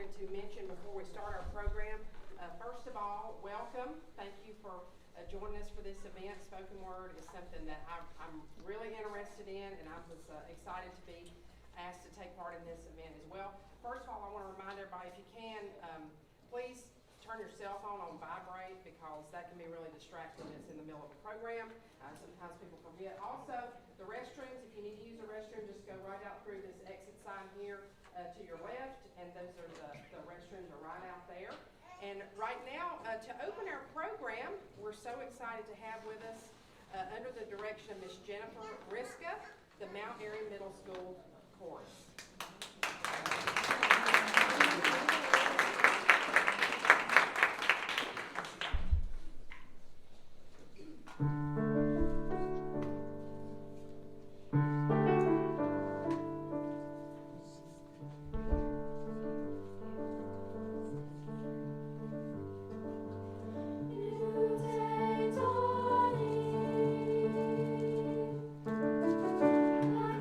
wanted to mention before we start our program. First of all, welcome. Thank you for joining us for this event. Spoken word is something that I'm really interested in, and I was excited to be asked to take part in this event as well. First of all, I want to remind everybody, if you can, please turn your cell phone on vibrate, because that can be really distracting. It's in the middle of a program. Sometimes people forget. Also, the restrooms, if you need to use a restroom, just go right out through this exit sign here to your left, and those are the restrooms are right out there. And right now, to open our program, we're so excited to have with us, under the direction of Miss Jennifer Riska, the Mount Airy Middle School Chorus.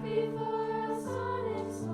Before a sun is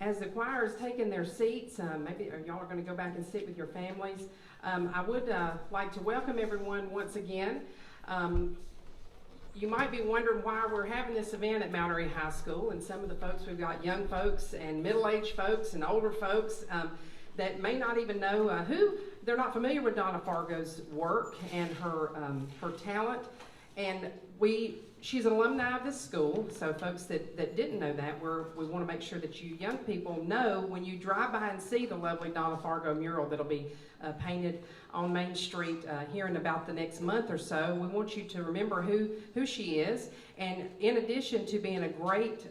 as the choir is taking their seats, maybe y'all are going to go back and sit with your families, I would like to welcome everyone once again. You might be wondering why we're having this event at Mount Airy High School, and some of the folks, we've got young folks and middle-aged folks and older folks that may not even know they're not familiar with Donna Fargo's work and her talent. And she's an alumni of this school, so folks that didn't know that, we want to make sure that you young people know when you drive by and see the lovely Donna Fargo mural that'll be painted on Main Street here in about the next month or so. We want you to remember who she is. And in addition to being a great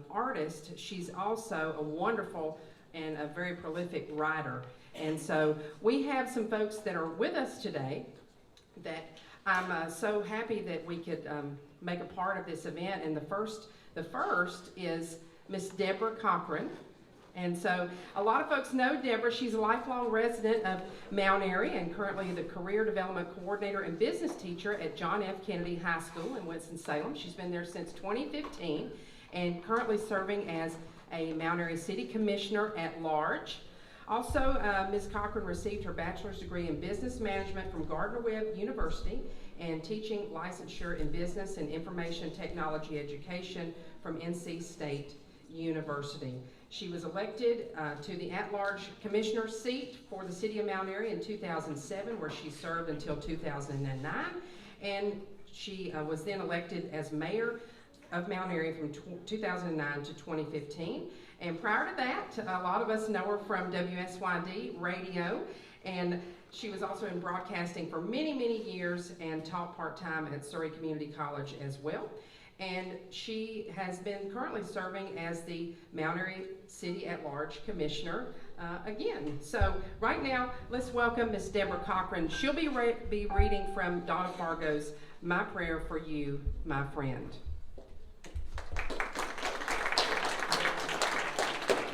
artist, she's also a wonderful and a very prolific writer. And so we have some folks that are with us today that I'm so happy that we could make a part of this event. And the first is Miss Deborah Cochran. And so a lot of folks know Deborah. She's a lifelong resident of Mount Airy and currently the Career Development Coordinator and Business Teacher at John F. Kennedy High School in Winston-Salem. She's been there since 2015 and currently serving as a Mount Airy City Commissioner at Large. Also, Ms. Cochran received her bachelor's degree in business management from Gardner-Webb University and teaching licensure in business and information technology education from NC State University. She was elected to the at-large commissioner seat for the city of Mount Airy in 2007, where she served until 2009, and she was then elected as mayor of Mount Airy from 2009 to 2015. And prior to that, a lot of us know her from WSYD radio, and she was also in broadcasting for many, many years and taught part-time at Surrey Community College as well. And she has been currently serving as the Mount Airy City at-Large Commissioner again. So right now, let's welcome Miss Deborah Cochran. She'll be reading from Donna Fargo's My Prayer for You, My Friend.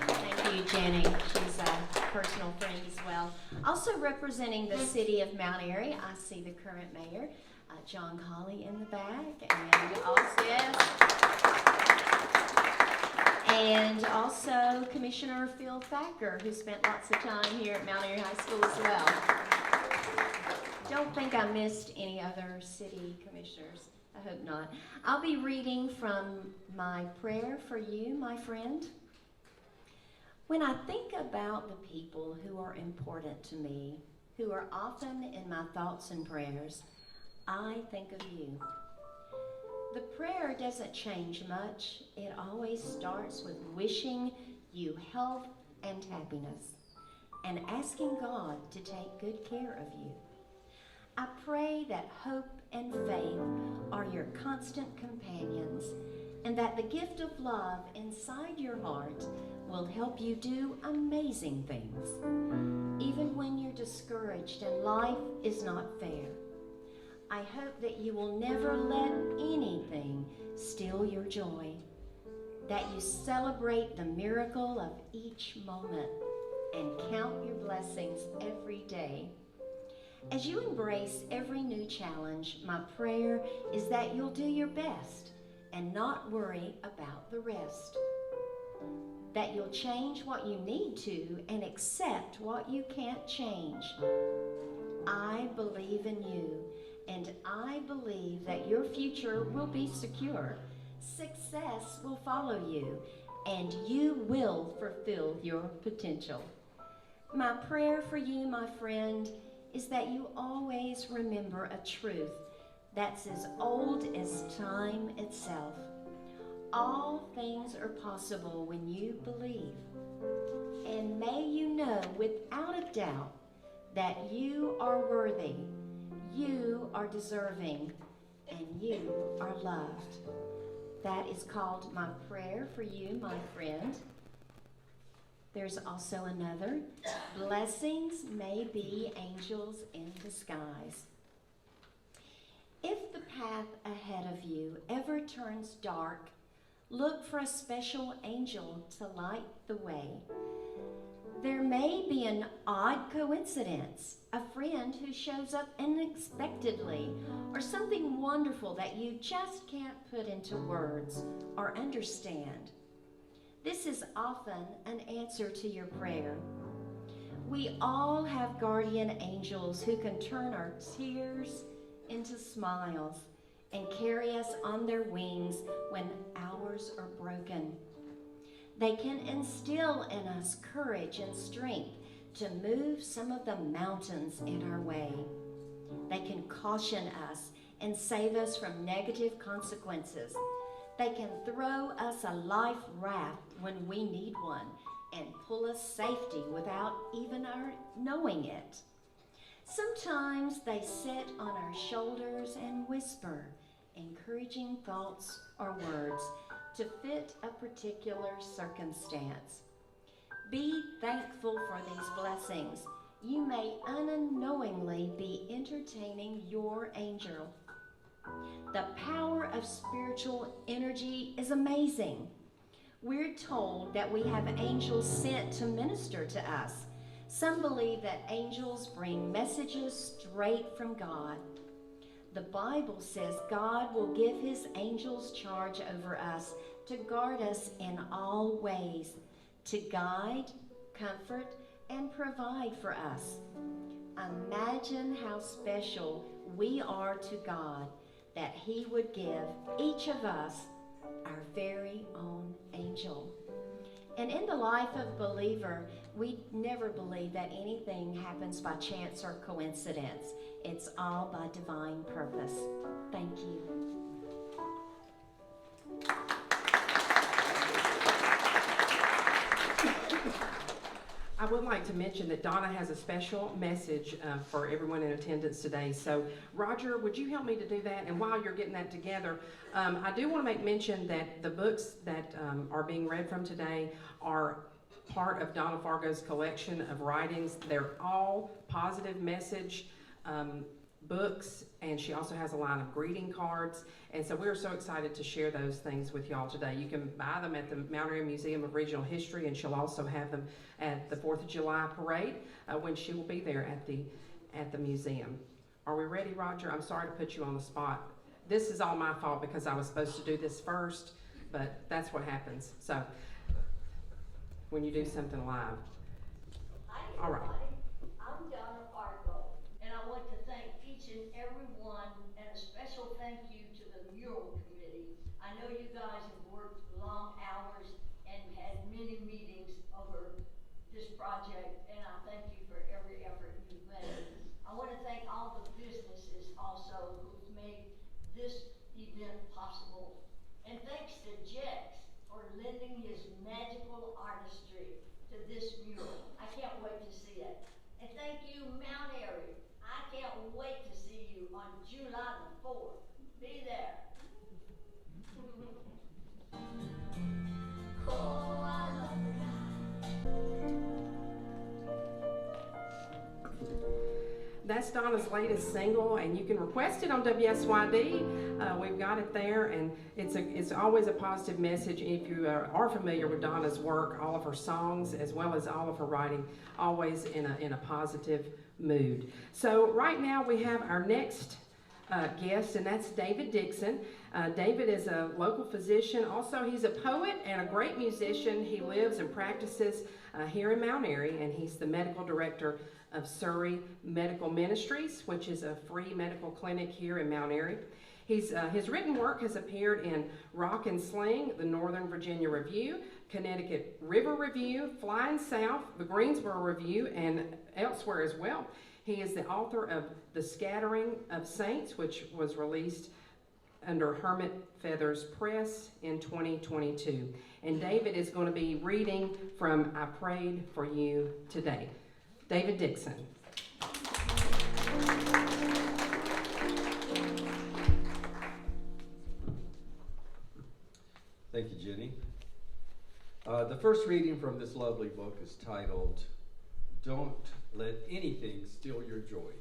Thank you, Jenny. She's a personal friend as well. Also representing the city of Mount Airy, I see the current mayor, John Colley in the back, and also Commissioner Phil Thacker, who spent lots of time here at Mount Airy High School as well. Don't think I missed any other city commissioners. I hope not. I'll be reading from My Prayer for You, My Friend. When I think about the people who are important to me, who are often in my thoughts and prayers, I think of you. The prayer doesn't change much. It always starts with wishing you health and happiness and asking God to take good care of you. I pray that hope and faith are your constant companions and that the gift of love inside your heart will help you do amazing things, even when you're discouraged and life is not fair. I hope that you will never let anything steal your joy, that you celebrate the miracle of each moment and count your blessings every day. As you embrace every new challenge, my prayer is that you'll do your best and not worry about the rest. That you'll change what you need to and accept what you can't change. I believe in you, and I believe that your future will be secure. Success will follow you, and you will fulfill your potential. My prayer for you, my friend, is that you always remember a truth that's as old as time itself. All things are possible when you believe. And may you know without a doubt that you are worthy, you are deserving, and you are loved. That is called My Prayer for You, my friend. There's also another. Blessings may be angels in disguise. If the path ahead of you ever turns dark, look for a special angel to light the way. There may be an odd coincidence, a friend who shows up unexpectedly, or something wonderful that you just can't put into words or understand. This is often an answer to your prayer. We all have guardian angels who can turn our tears into smiles and carry us on their wings when ours are broken. They can instill in us courage and strength to move some of the mountains in our way. They can caution us and save us from negative consequences. They can throw us a life raft when we need one and pull us safety without even our knowing it. Sometimes they sit on our shoulders and whisper encouraging thoughts or words to fit a particular circumstance. Be thankful for these blessings. You may unknowingly be entertaining your angel. The power of spiritual energy is amazing. We're told that we have angels sent to minister to us. Some believe that angels bring messages straight from God. The Bible says God will give his angels charge over us to guard us in all ways, to guide, comfort, and provide for us. Imagine how special we are to God that he would give each of us our very own angel. And in the life of a believer, we never believe that anything happens by chance or coincidence. It's all by divine purpose. Thank you. I would like to mention that Donna has a special message for everyone in attendance today. So, Roger, would you help me to do that? And while you're getting that together, I do want to make mention that the books that are being read from today are part of Donna Fargo's collection of writings. They're all positive message books, and she also has a line of greeting cards. And so we're so excited to share those things with y'all today. You can buy them at the Mount Airy Museum of Regional History, and she'll also have them at the 4th of July parade when she will be there at the museum. Are we ready, Roger? I'm sorry to put you on the spot. This is all my fault because I was supposed to do this first, but that's what happens. So when you do something live. All right. I'm Donna Fargo, and I want to thank each and every one, and a special thank you to the mural committee. I know you guys have worked long hours and had many meetings over this project, and I thank you for every effort you've made. I want to thank all the businesses also who've made this event possible. And thanks to Jex for lending his magical artistry to this mural. I can't wait to see it. And thank you, Mount Airy. I can't wait to see you on July the 4th. Be there. Oh, I love the guy. That's Donna's latest single, and you can request it on WSYD. We've got it there, and it's always a positive message. If you are familiar with Donna's work, all of her songs as well as all of her writing, always in a positive mood. So right now we have our next guest, and that's David Dixon. David is a local physician. Also, he's a poet and a great musician. He lives and practices here in Mount Airy, and he's the medical director of Surrey Medical Ministries, which is a free medical clinic here in Mount Airy. His written work has appeared in Rock and Sling, the Northern Virginia Review, Connecticut River Review, Flying South, the Greensboro Review, and elsewhere as well. He is the author of The Scattering of Saints, which was released under Hermit Feathers Press in 2022. And David is going to be reading from I Prayed for You today. David Dixon. Thank you, Jenny. The first reading from this lovely book is titled, Don't Let Anything Steal Your Joy.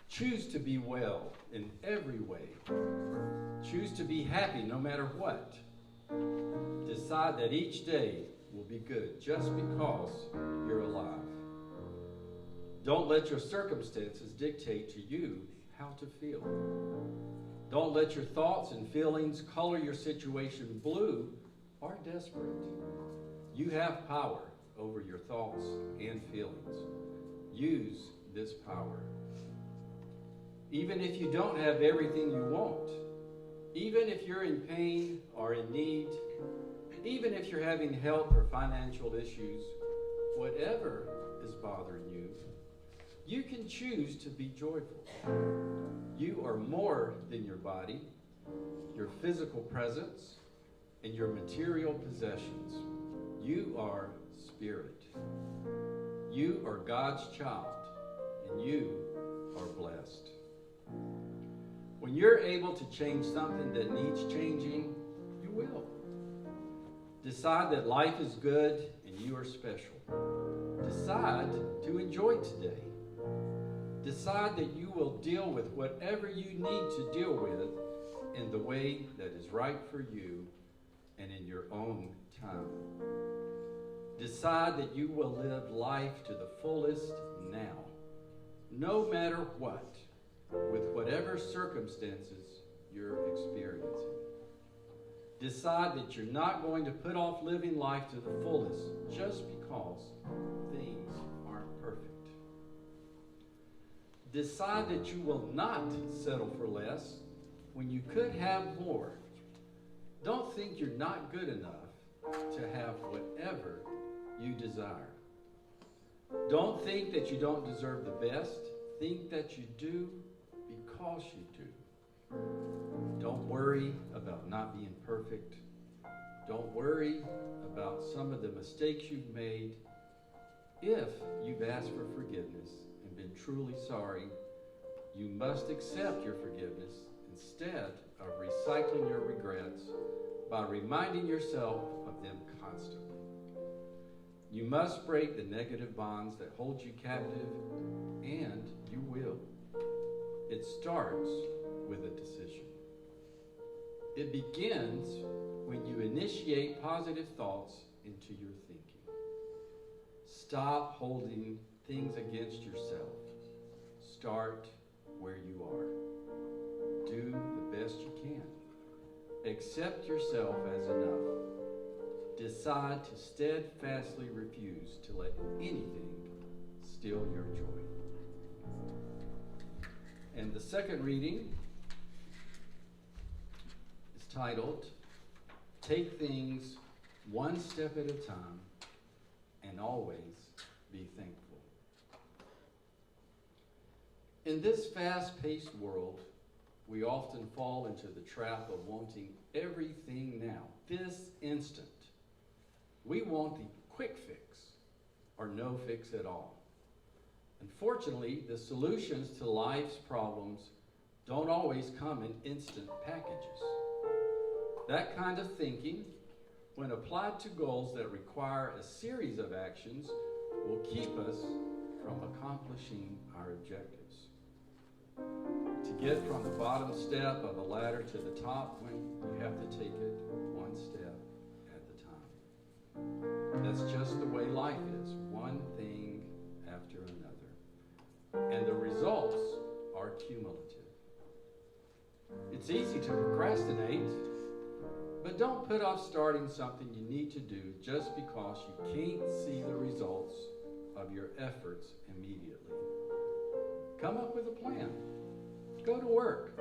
Choose to be well in every way. Choose to be happy no matter what. Decide that each day will be good just because you're alive. Don't let your circumstances dictate to you how to feel. Don't let your thoughts and feelings color your situation blue or desperate. You have power over your thoughts and feelings. Use this power. Even if you don't have everything you want, even if you're in pain or in need, even if you're having health or financial issues, whatever is bothering you, you can choose to be joyful. You are more than your body, your physical presence, and your material possessions. You are spirit. You are God's child, and you are blessed. When you're able to change something that needs changing, you will. Decide that life is good and you are special. Decide to enjoy today. Decide that you will deal with whatever you need to deal with in the way that is right for you and in your own time. Decide that you will live life to the fullest now, no matter what, with whatever circumstances you're experiencing. Decide that you're not going to put off living life to the fullest just because things aren't perfect. Decide that you will not settle for less when you could have more. Don't think you're not good enough to have whatever you desire. Don't think that you don't deserve the best. Think that you do because you do. Don't worry about not being perfect. Don't worry about some of the mistakes you've made. If you've asked for forgiveness and been truly sorry, you must accept your forgiveness instead of recycling your regrets by reminding yourself of them constantly. You must break the negative bonds that hold you captive, and you will. It starts with a decision. It begins when you initiate positive thoughts into your thinking. Stop holding things against yourself. Start where you are. Do the best you can. Accept yourself as enough. Decide to steadfastly refuse to let anything steal your joy. And the second reading is titled, Take Things One Step at a Time and Always Be Thankful. In this fast-paced world, we often fall into the trap of wanting everything now, this instant. We want the quick fix or no fix at all. Unfortunately, the solutions to life's problems don't always come in instant packages. That kind of thinking, when applied to goals that require a series of actions, will keep us from accomplishing our objectives. To get from the bottom step of a ladder to the top, you have to take it one step at a time. That's just the way life is, one thing after another. And the results are cumulative. It's easy to procrastinate, but don't put off starting something you need to do just because you can't see the results of your efforts immediately. Come up with a plan. Go to work.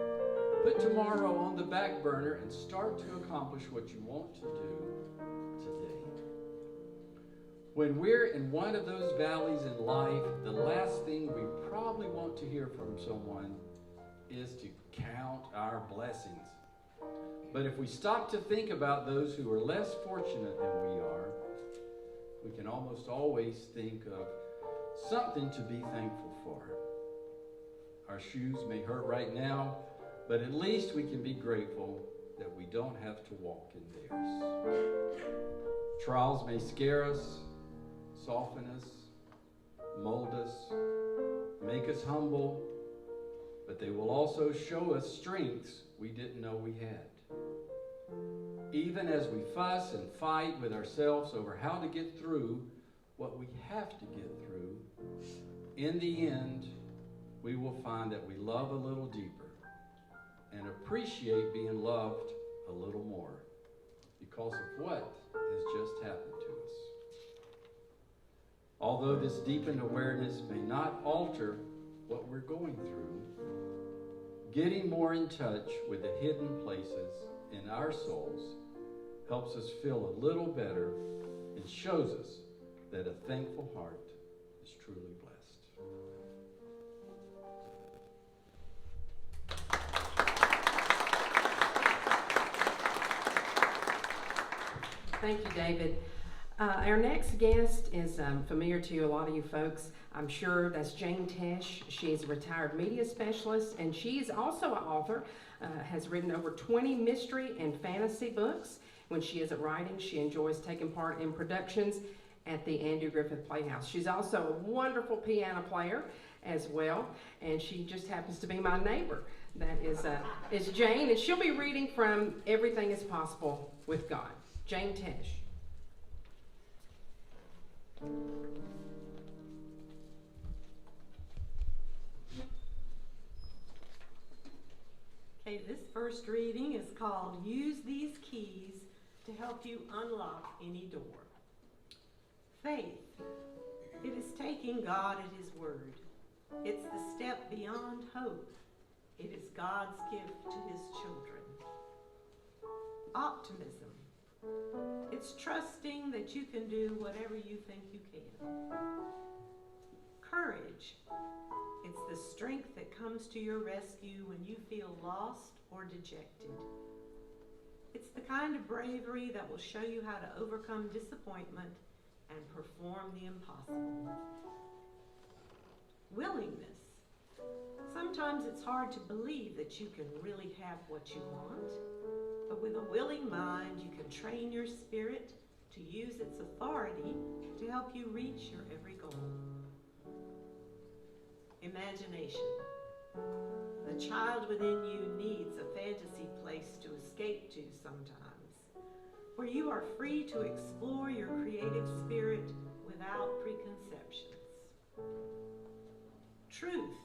Put tomorrow on the back burner and start to accomplish what you want to do today. When we're in one of those valleys in life, the last thing we probably want to hear from someone is to count our blessings. But if we stop to think about those who are less fortunate than we are, we can almost always think of something to be thankful for. Our shoes may hurt right now, but at least we can be grateful that we don't have to walk in theirs. Trials may scare us, soften us, mold us, make us humble, but they will also show us strengths we didn't know we had. Even as we fuss and fight with ourselves over how to get through what we have to get through, in the end, we will find that we love a little deeper and appreciate being loved a little more because of what has just happened to us. Although this deepened awareness may not alter what we're going through, getting more in touch with the hidden places in our souls helps us feel a little better and shows us that a thankful heart is truly blessed. Thank you, David. Our next guest is familiar to a lot of you folks. I'm sure that's Jane Tesh. She is a retired media specialist, and she is also an author, has written over 20 mystery and fantasy books. When she isn't writing, she enjoys taking part in productions at the Andrew Griffith Playhouse. She's also a wonderful piano player as well, and she just happens to be my neighbor. That is Jane, and she'll be reading from Everything is Possible with God. Jane Tesh. Okay, this first reading is called Use These Keys to Help You Unlock Any Door. Faith. It is taking God at His word. It's the step beyond hope. It is God's gift to His children. Optimism. It's trusting that you can do whatever you think you can. Courage. It's the strength that comes to your rescue when you feel lost or dejected. It's the kind of bravery that will show you how to overcome disappointment and perform the impossible. Willingness. Sometimes it's hard to believe that you can really have what you want, but with a willing mind, you can train your spirit to use its authority to help you reach your every goal. Imagination. The child within you needs a fantasy place to escape to sometimes, where you are free to explore your creative spirit without preconceptions. Truth.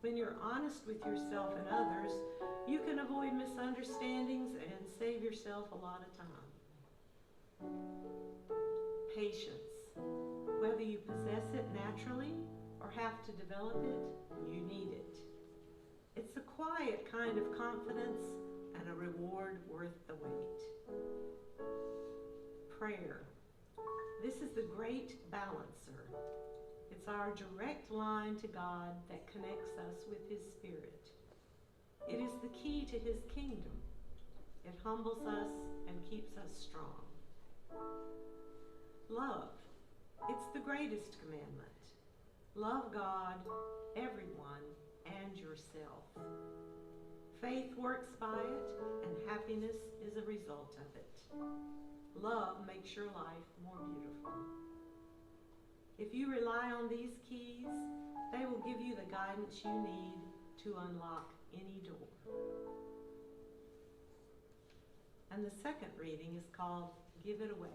When you're honest with yourself and others, you can avoid misunderstandings and save yourself a lot of time. Patience. Whether you possess it naturally or have to develop it, you need it. It's a quiet kind of confidence and a reward worth the wait. Prayer. This is the great balancer. It's our direct line to God that connects us with His Spirit. It is the key to His kingdom. It humbles us and keeps us strong. Love. It's the greatest commandment. Love God, everyone, and yourself. Faith works by it, and happiness is a result of it. Love makes your life more beautiful. If you rely on these keys, they will give you the guidance you need to unlock any door. And the second reading is called Give It Away.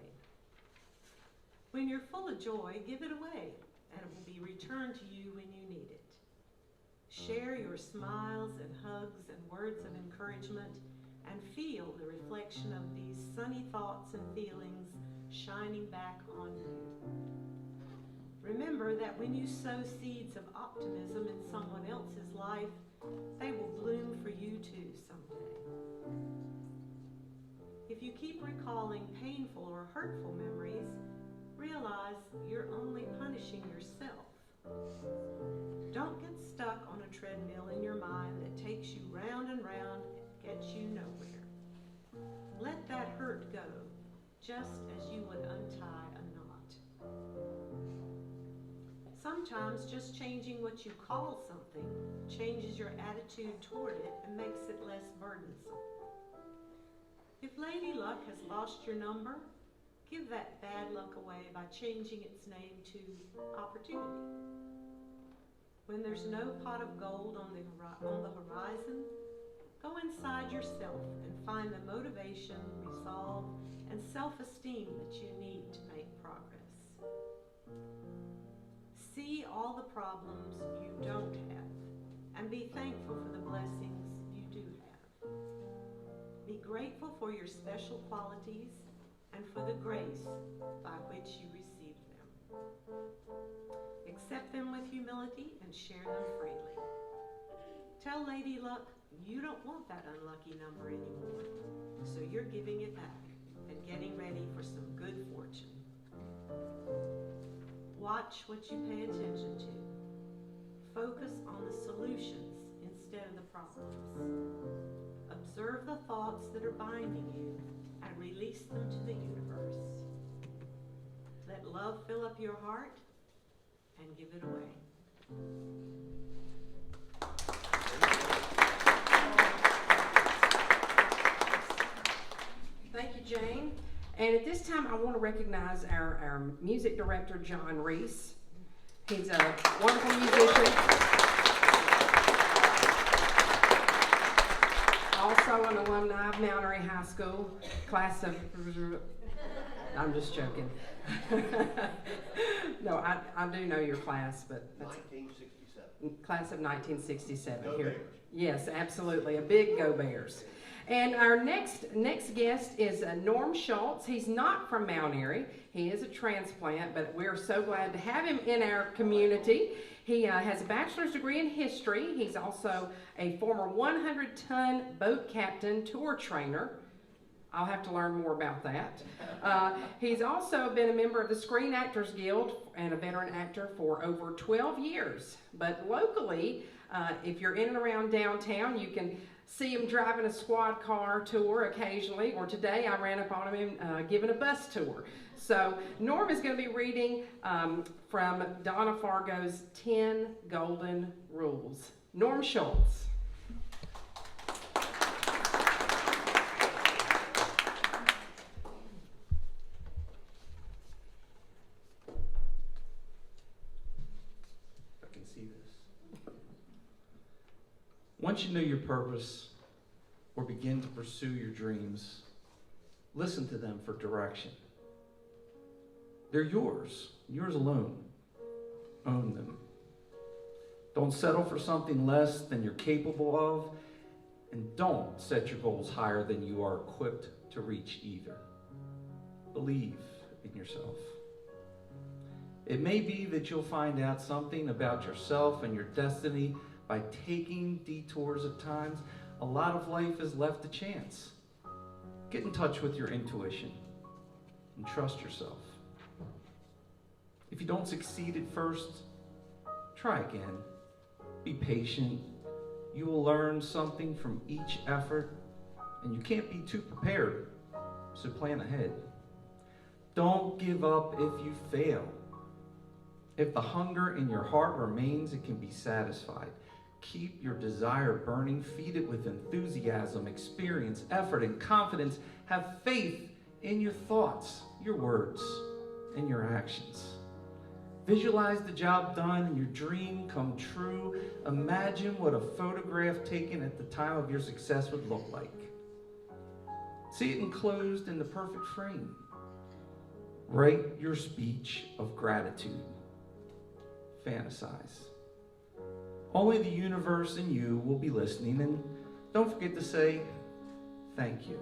When you're full of joy, give it away, and it will be returned to you when you need it. Share your smiles and hugs and words of encouragement, and feel the reflection of these sunny thoughts and feelings shining back on you. Remember that when you sow seeds of optimism in someone else's life, they will bloom for you too someday. If you keep recalling painful or hurtful memories, realize you're only punishing yourself. Don't get stuck on a treadmill in your mind that takes you round and round and gets you nowhere. Let that hurt go, just as you would untie a knot. Sometimes just changing what you call something changes your attitude toward it and makes it less burdensome. If Lady Luck has lost your number, give that bad luck away by changing its name to Opportunity. When there's no pot of gold on the horizon, go inside yourself and find the motivation, resolve, and self-esteem that you need to make progress. See all the problems you don't have, and be thankful for the blessings you do have. grateful for your special qualities and for the grace by which you receive them. Accept them with humility and share them freely. Tell Lady Luck you don't want that unlucky number anymore, so you're giving it back and getting ready for some good fortune. Watch what you pay attention to. Focus on the solutions instead of the problems. Observe the thoughts that are binding you and release them to the universe. Let love fill up your heart and give it away. Thank you, Jane. And at this time, I want to recognize our music director, John Reese. He's a wonderful musician. Also an alumni of Mount Airy High School, class of, I'm just joking. No, I do know your class, but that's 1967. Class of 1967. Go Here. Bears. Yes, absolutely, a big Go Bears. And our next guest is Norm Schultz. He's not from Mount Airy. He is a transplant, but we're so glad to have him in our community. He has a bachelor's degree in history. He's also a former 100-ton boat captain tour trainer. I'll have to learn more about that. He's also been a member of the Screen Actors Guild and a veteran actor for over 12 years. But locally, if you're in and around downtown, you can see him driving a squad car tour occasionally, or today I ran up on him giving a bus tour. So Norm is going to be reading from Donna Fargo's 10 Golden Rules. Norm Schultz. I can see this. Once you know your purpose or begin to pursue your dreams, listen to them for direction. They're yours alone. Own them. Don't settle for something less than you're capable of, and don't set your goals higher than you are equipped to reach either. Believe in yourself. It may be that you'll find out something about yourself and your destiny by taking detours at times. A lot of life is left to chance. Get in touch with your intuition and trust yourself. If you don't succeed at first, try again. Be patient. You will learn something from each effort, and you can't be too prepared, so plan ahead. Don't give up if you fail. If the hunger in your heart remains, it can be satisfied. Keep your desire burning, feed it with enthusiasm, experience, effort, and confidence. Have faith in your thoughts, your words, and your actions. Visualize the job done and your dream come true. Imagine what a photograph taken at the time of your success would look like. See it enclosed in the perfect frame. Write your speech of gratitude. Fantasize. Only the universe and you will be listening, and don't forget to say thank you.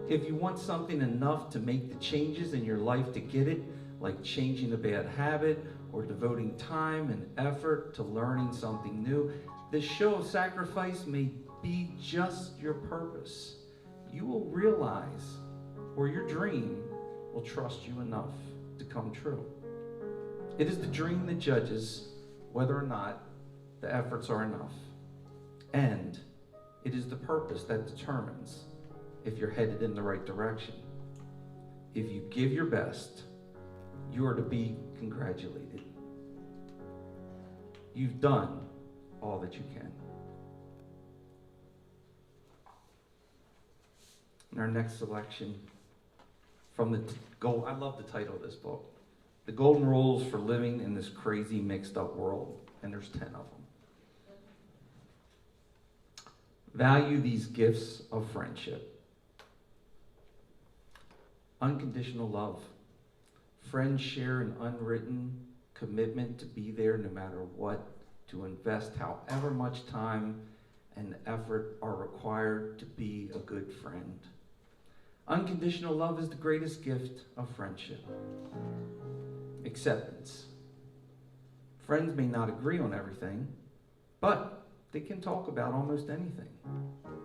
If you want something enough to make the changes in your life to get it, like changing a bad habit or devoting time and effort to learning something new, this show of sacrifice may be just your purpose. You will realize, or your dream will trust you enough to come true. It is the dream that judges whether or not the efforts are enough. And it is the purpose that determines if you're headed in the right direction. If you give your best, you are to be congratulated. You've done all that you can. And our next selection from the I love the title of this book. The Golden Rules for Living in This Crazy Mixed Up World. And there's 10 of them. Value these gifts of friendship. Unconditional love. Friends share an unwritten commitment to be there no matter what, to invest however much time and effort are required to be a good friend. Unconditional love is the greatest gift of friendship. Acceptance. Friends may not agree on everything, but they can talk about almost anything.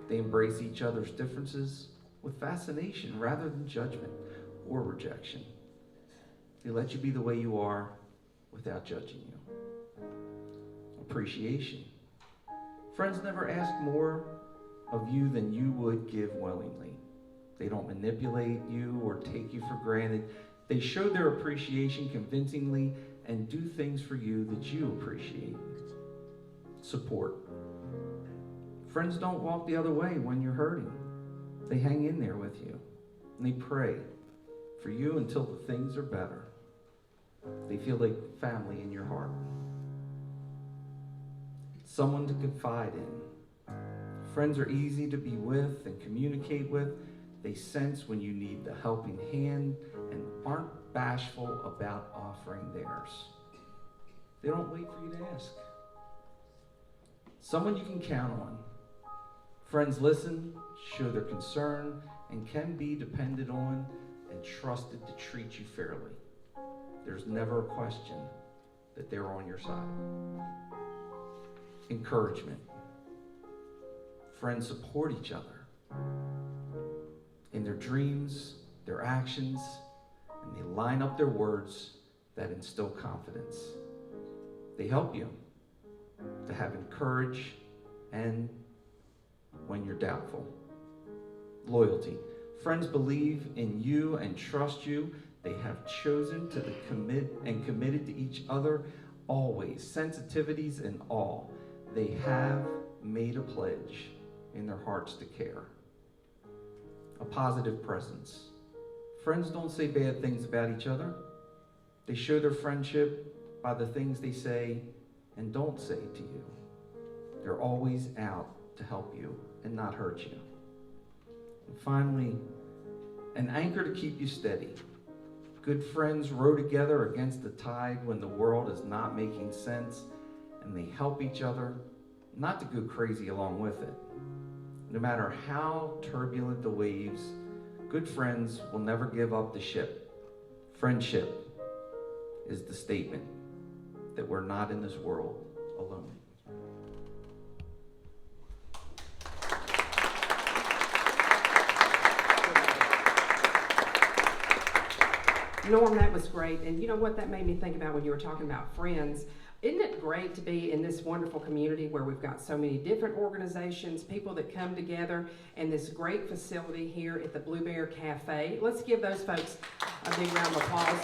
They embrace each other's differences with fascination rather than judgment or rejection. They let you be the way you are without judging you. Appreciation. Friends never ask more of you than you would give willingly. They don't manipulate you or take you for granted. They show their appreciation convincingly and do things for you that you appreciate. Support. Friends don't walk the other way when you're hurting. They hang in there with you, and they pray for you until the things are better. They feel like family in your heart. Someone to confide in. Friends are easy to be with and communicate with. They sense when you need the helping hand and aren't bashful about offering theirs. They don't wait for you to ask. Someone you can count on. Friends listen, show their concern, and can be depended on and trusted to treat you fairly. There's never a question that they're on your side. Encouragement. Friends support each other in their dreams, their actions, and they line up their words that instill confidence. They help you to have courage and when you're doubtful. Loyalty. Friends believe in you and trust you. They have chosen to commit and committed to each other always. Sensitivities and all. They have made a pledge in their hearts to care. A positive presence. Friends don't say bad things about each other. They show their friendship by the things they say and don't say to you. They're always out to help you and not hurt you. And finally, an anchor to keep you steady. Good friends row together against the tide when the world is not making sense, and they help each other not to go crazy along with it. No matter how turbulent the waves, good friends will never give up the ship. Friendship is the statement that we're not in this world alone. Norm, that was great. And you know what that made me think about when you were talking about friends? Isn't it great to be in this wonderful community where we've got so many different organizations, people that come together, and this great facility here at the Blueberry Cafe? Let's give those folks a big round of applause.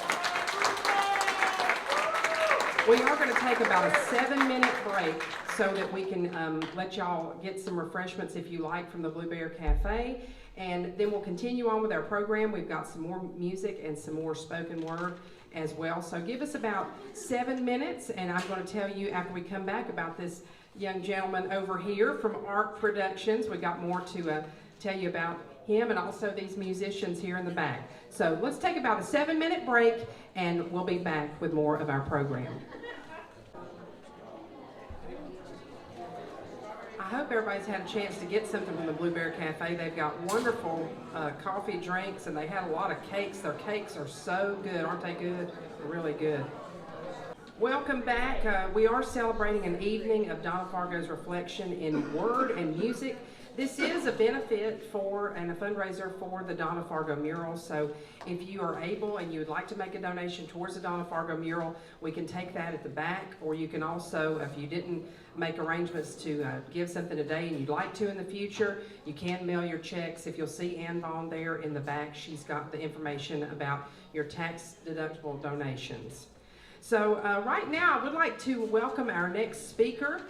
We are going to take about a 7-minute break so that we can let y'all get some refreshments if you like from the Blueberry Cafe. And then we'll continue on with our program. We've got some more music and some more spoken word as well. So give us about 7 minutes, and I'm going to tell you after we come back about this young gentleman over here from ARK Productions. We got more to tell you about him and also these musicians here in the back. So let's take about a 7-minute break, and we'll be back with more of our program. I hope everybody's had a chance to get something from the Blueberry Cafe. They've got wonderful coffee drinks, and they had a lot of cakes. Their cakes are so good. Aren't they good? They're really good. Welcome back. We are celebrating an evening of Donna Fargo's reflection in word and music. This is a benefit for and a fundraiser for the Donna Fargo mural. So if you are able and you would like to make a donation towards the Donna Fargo mural, we can take that at the back, or you can also, if you didn't make arrangements to give something today and you'd like to in the future, you can mail your checks. If you'll see Ann Vaughn there in the back, she's got the information about your tax deductible donations. So right now I would like to welcome our next speaker,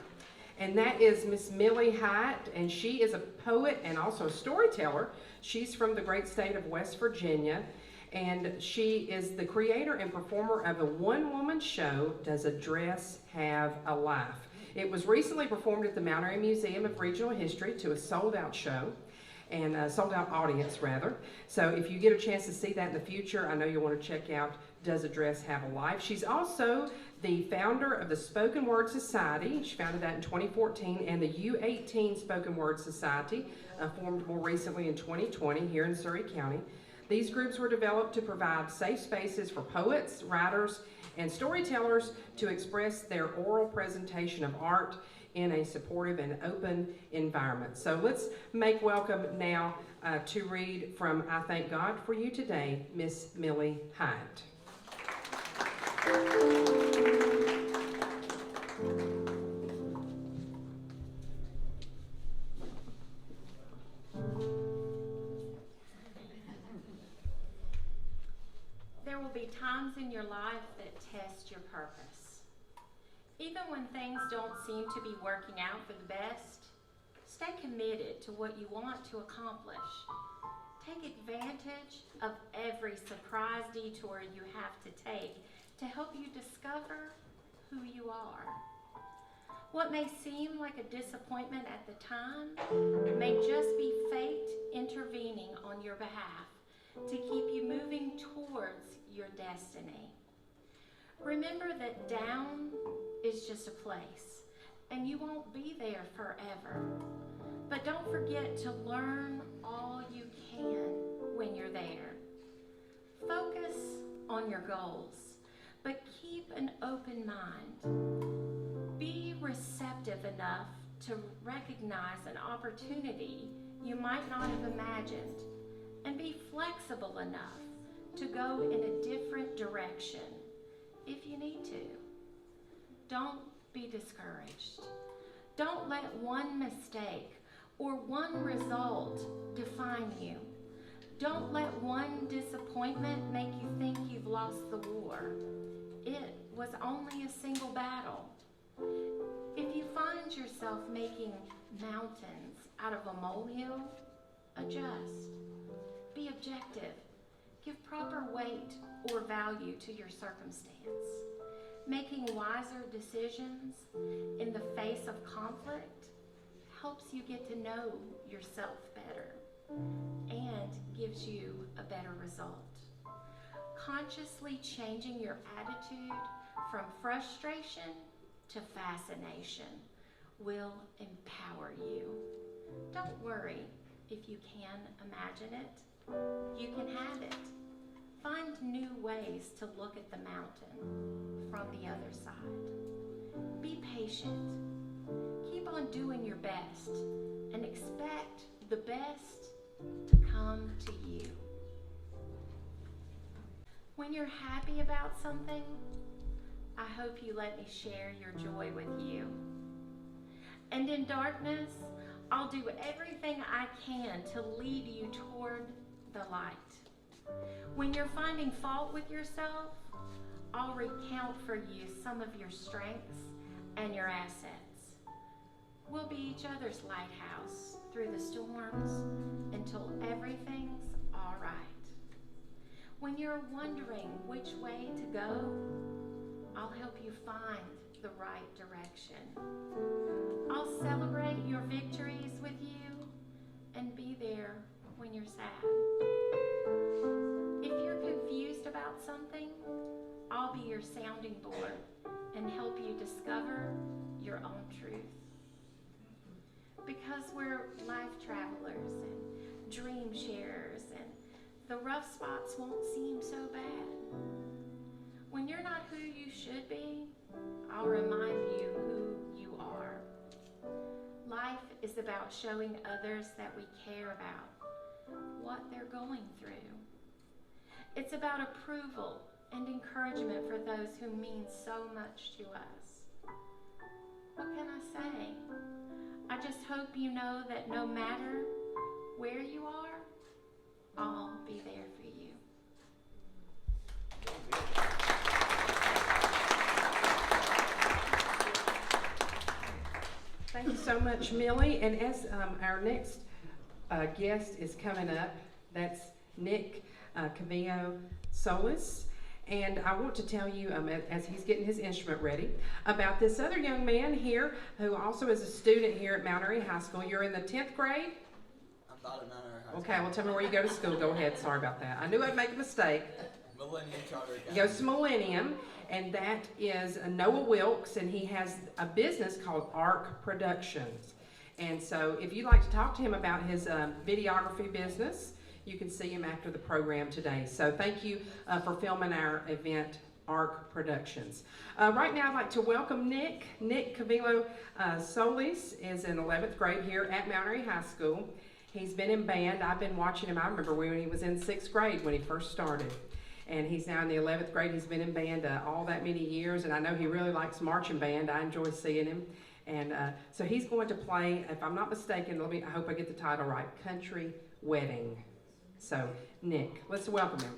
and that is Miss Millie Hiatt, and she is a poet and also a storyteller. She's from the great state of West Virginia, and she is the creator and performer of the one-woman show, Does a Dress Have a Life? It was recently performed at the Mount Airy Museum of Regional History to a sold-out show, and a sold-out audience, rather. So if you get a chance to see that in the future, I know you'll want to check out Does a Dress Have a Life? She's also the founder of the Spoken Word Society. She founded that in 2014, and the U18 Spoken Word Society, formed more recently in 2020 here in Surrey County. These groups were developed to provide safe spaces for poets, writers, and storytellers to express their oral presentation of art in a supportive and open environment. So let's make welcome now to read from I Thank God for You Today, Miss Millie Hiatt. There will be times in your life that test your purpose. Even when things don't seem to be working out for the best, stay committed to what you want to accomplish. Take advantage of every surprise detour you have to take to help you discover who you are. What may seem like a disappointment at the time may just be fate intervening on your behalf to keep you moving towards your destiny. Remember that down is just a place, and you won't be there forever. But don't forget to learn all you can when you're there. Focus on your goals, but keep an open mind. Be receptive enough to recognize an opportunity you might not have imagined, and be flexible enough to go in a different direction if you need to. Don't be discouraged. Don't let one mistake or one result define you. Don't let one disappointment make you think you've lost the war. It was only a single battle. If you find yourself making mountains out of a molehill, adjust. Be objective. Give proper weight or value to your circumstance. Making wiser decisions in the face of conflict helps you get to know yourself better and gives you a better result. Consciously changing your attitude from frustration to fascination will empower you. Don't worry if you can imagine it. You can have it. Find new ways to look at the mountain from the other side. Be patient. Keep on doing your best and expect the best to come to you. When you're happy about something, I hope you let me share your joy with you. And in darkness, I'll do everything I can to lead you toward the light. When you're finding fault with yourself, I'll recount for you some of your strengths and your assets. We'll be each other's lighthouse through the storms until everything's all right. When you're wondering which way to go, I'll help you find the right direction. I'll celebrate your victories with you and be there when you're sad. If you're confused about something, I'll be your sounding board and help you discover your own truth. Because we're life travelers and dream sharers, and the rough spots won't seem so bad. When you're not who you should be, I'll remind you who you are. Life is about showing others that we care about what they're going through. It's about approval and encouragement for those who mean so much to us. What can I say? I just hope you know that no matter where you are, I'll be there for you. Thank you so much, Millie. And as our next guest is coming up, that's Nick Cavillo Solis. And I want to tell you, as he's getting his instrument ready, about this other young man here who also is a student here at Mount Airy High School. You're in the 10th grade? I'm not at Mount Airy High School. Okay, well tell me where you go to school. Go ahead, sorry about that. I knew I'd make a mistake. Millennium Charter Academy. He goes to Millennium, and that is Noah Wilkes, and he has a business called ARK Productions. And so if you'd like to talk to him about his videography business, you can see him after the program today. So thank you for filming our event, ARK Productions. Right now I'd like to welcome Nick. Nick Cavillo Solis is in 11th grade here at Mount Airy High School. He's been in band. I've been watching him. I remember when he was in 6th grade when he first started. And he's now in the 11th grade. He's been in band all that many years, and I know he really likes marching band. I enjoy seeing him. And so he's going to play, if I'm not mistaken, I hope I get the title right, Country Wedding. So, Nick, let's welcome him.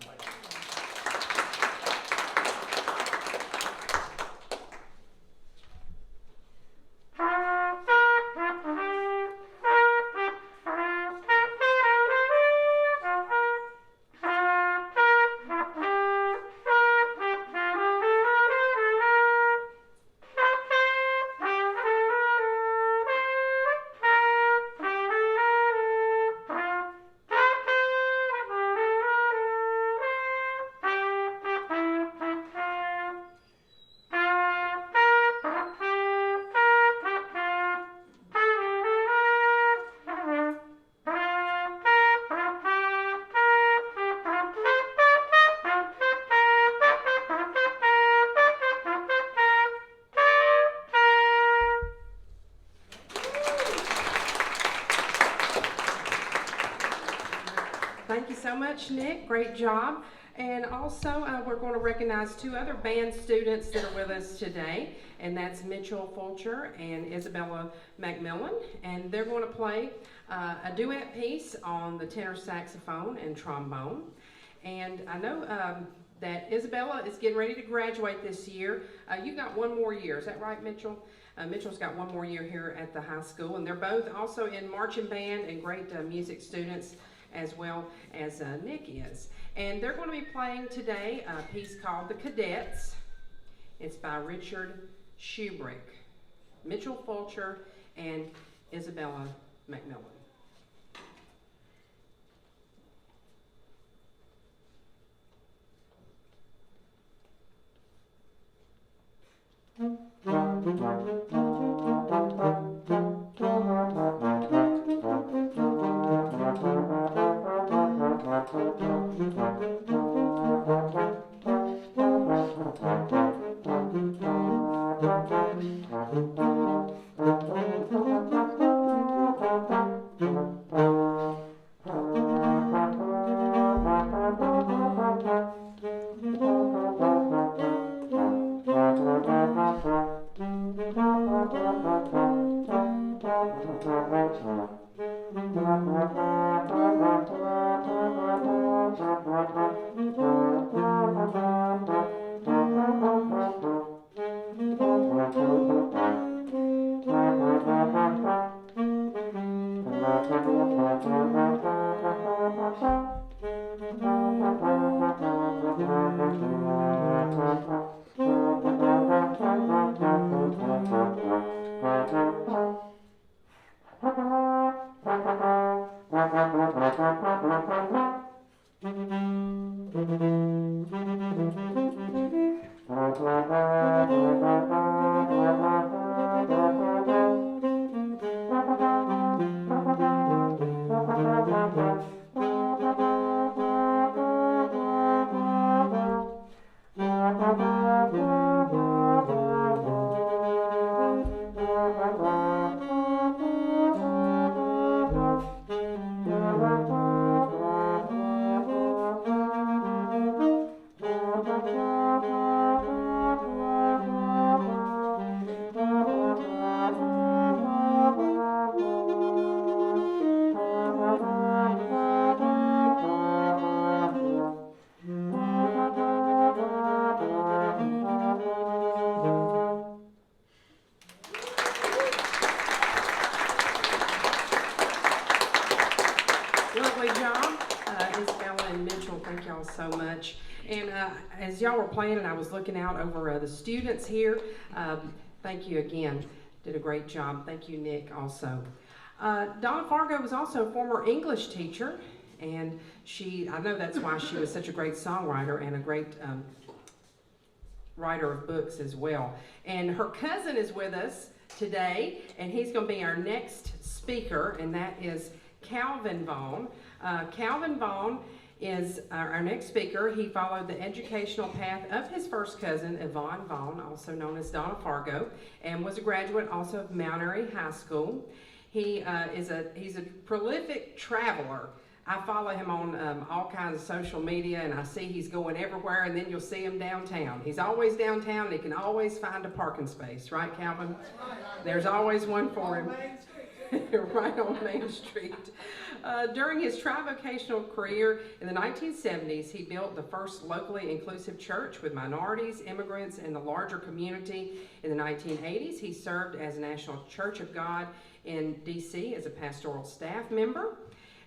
Thank you so much, Nick. Great job. And also, we're going to recognize 2 other band students that are with us today, and that's Mitchell Fulcher and Isabella McMillan. And they're going to play a duet piece on the tenor saxophone and trombone. And I know that Isabella is getting ready to graduate this year. You got 1 more year, is that right, Mitchell? Mitchell's got 1 more year here at the high school, and they're both also in marching band and great music students, as well as Nick is. And they're going to be playing today a piece called The Cadets. It's by Richard Shubrick, Mitchell Fulcher, and Isabella McMillan. So much. And as y'all were playing and I was looking out over the students here, thank you again. Did a great job. Thank you, Nick, also. Donna Fargo was also a former English teacher, And I know that's why she was such a great songwriter and a great writer of books as well. And her cousin is with us today, and he's going to be our next speaker, and that is Calvin Vaughn. Calvin Vaughn is our next speaker. He followed the educational path of his first cousin, Yvonne Vaughn, also known as Donna Fargo, and was a graduate also of Mount Airy High School. He's a prolific traveler. I follow him on all kinds of social media, and I see he's going everywhere, and then you'll see him downtown. He's always downtown, and he can always find a parking space, right, Calvin? There's always one for him. Right on Main Street. During his tri-vocational career in the 1970s, he built the first locally inclusive church with minorities, immigrants, and the larger community. In the 1980s, he served as National Church of God in D.C. as a pastoral staff member.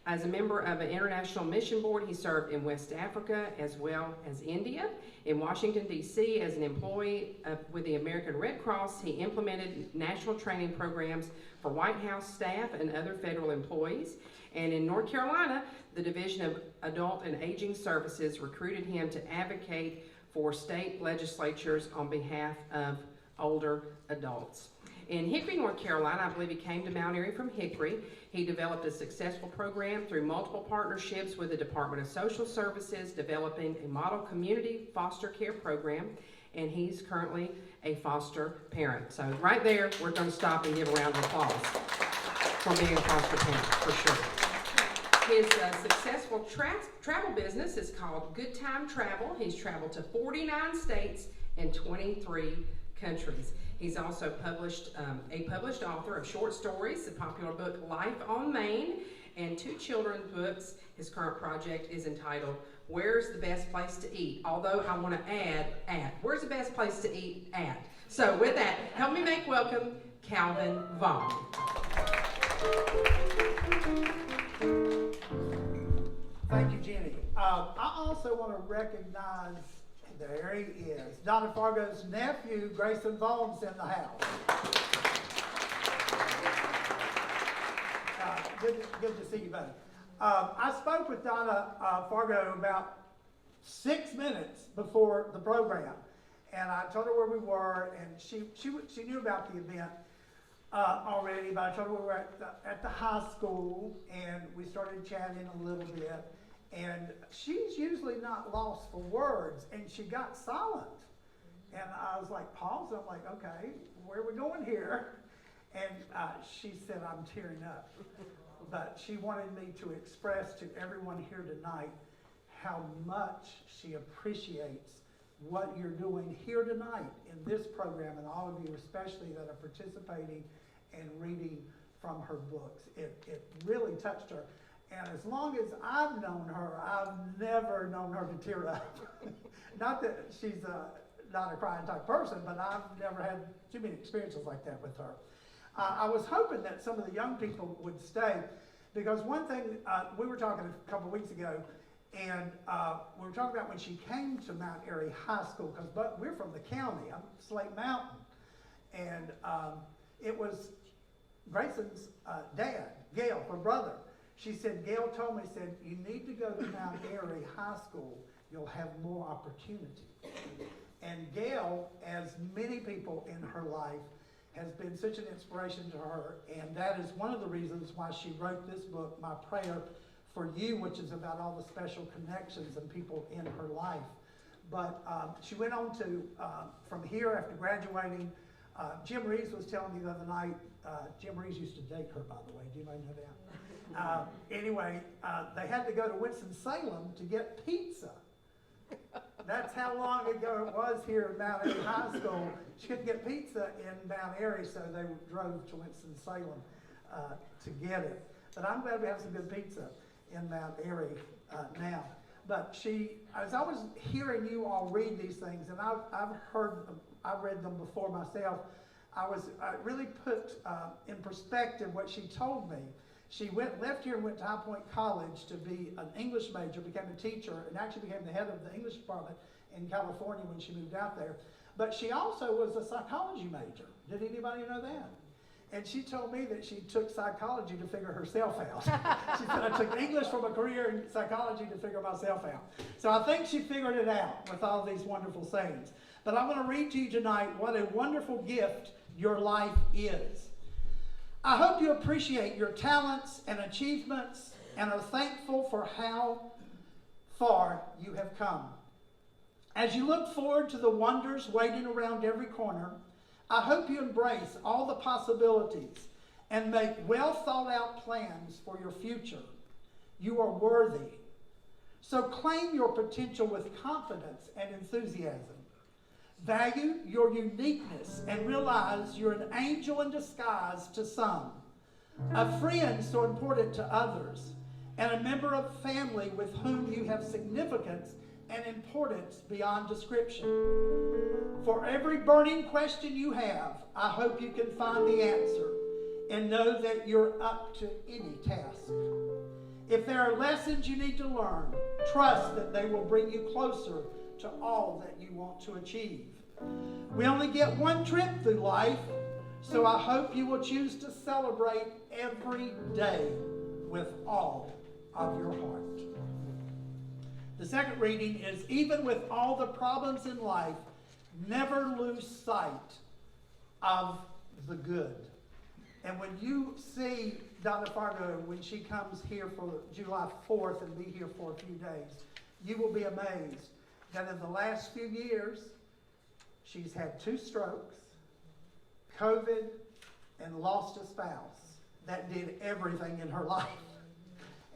As a member of an international mission board, he served in West Africa as well as India. In Washington, D.C., as an employee with the American Red Cross, he implemented national training programs for White House staff and other federal employees. And in North Carolina, the Division of Adult and Aging Services recruited him to advocate for state legislatures on behalf of older adults. In Hickory, North Carolina, I believe he came to Mount Airy from Hickory. He developed a successful program through multiple partnerships with the Department of Social Services, developing a model community foster care program, and he's currently a foster parent. So right there, we're going to stop and give a round of applause for being a foster parent, for sure. His successful travel business is called Good Time Travel. He's traveled to 49 states and 23 countries. He's also a published author of short stories, the popular book Life on Maine, and 2 children's books. His current project is entitled Where's the Best Place to Eat? Although I want to add at. Where's the best place to eat at? So with that, help me make welcome Calvin Vaughn. Thank you, Jenny. I also want to recognize, there he is, Donna Fargo's nephew, Grayson Vaughn's in the house. Good to see you, buddy. I spoke with Donna Fargo about 6 minutes before the program, and I told her where we were, and she knew about the event already, but I told her we were at the high school, and we started chatting a little bit. And she's usually not lost for words, and she got silent. And I was like, pause. I'm like, okay, where are we going here? And she said, I'm tearing up. But she wanted me to express to everyone here tonight how much she appreciates what you're doing here tonight in this program, and all of you especially that are participating and reading from her books. It really touched her. And as long as I've known her, I've never known her to tear up. Not that she's not a crying type person, but I've never had too many experiences like that with her. I was hoping that some of the young people would stay, because one thing, we were talking a couple of weeks ago, and we were talking about when she came to Mount Airy High School, because we're from the county, I'm Slate Mountain, and it was Grayson's dad, Gail, her brother. She said, Gail told me, said, you need to go to Mount Airy High School, you'll have more opportunity. And Gail, as many people in her life, has been such an inspiration to her, and that is one of the reasons why she wrote this book, My Prayer for You, which is about all the special connections and people in her life. But she went on to, from here after graduating, Jim Reeves was telling me the other night, Jim Reeves used to date her, by the way, do you know that? Anyway, they had to go to Winston-Salem to get pizza. That's how long ago it was here at Mount Airy High School. She couldn't get pizza in Mount Airy, so they drove to Winston-Salem to get it. But I'm glad we have some good pizza in Mount Airy now. But as I was hearing you all read these things, and I've read them before myself, I really put in perspective what she told me. She left here and went to High Point College to be an English major, became a teacher, and actually became the head of the English department in California when she moved out there. But she also was a psychology major. Did anybody know that? And she told me that she took psychology to figure herself out. She said, I took English from a career in psychology to figure myself out. So I think she figured it out with all these wonderful sayings. But I'm going to read to you tonight what a wonderful gift your life is. I hope you appreciate your talents and achievements and are thankful for how far you have come. As you look forward to the wonders waiting around every corner, I hope you embrace all the possibilities and make well thought out plans for your future. You are worthy. So claim your potential with confidence and enthusiasm. Value your uniqueness and realize you're an angel in disguise to some, a friend so important to others, and a member of family with whom you have significance and importance beyond description. For every burning question you have, I hope you can find the answer and know that you're up to any task. If there are lessons you need to learn, trust that they will bring you closer to all that you want to achieve. We only get one trip through life, so I hope you will choose to celebrate every day with all of your heart. The second reading is, even with all the problems in life, never lose sight of the good. And when you see Donna Fargo, when she comes here for July 4th and be here for a few days, you will be amazed that in the last few years, she's had 2 strokes, COVID, and lost a spouse that did everything in her life.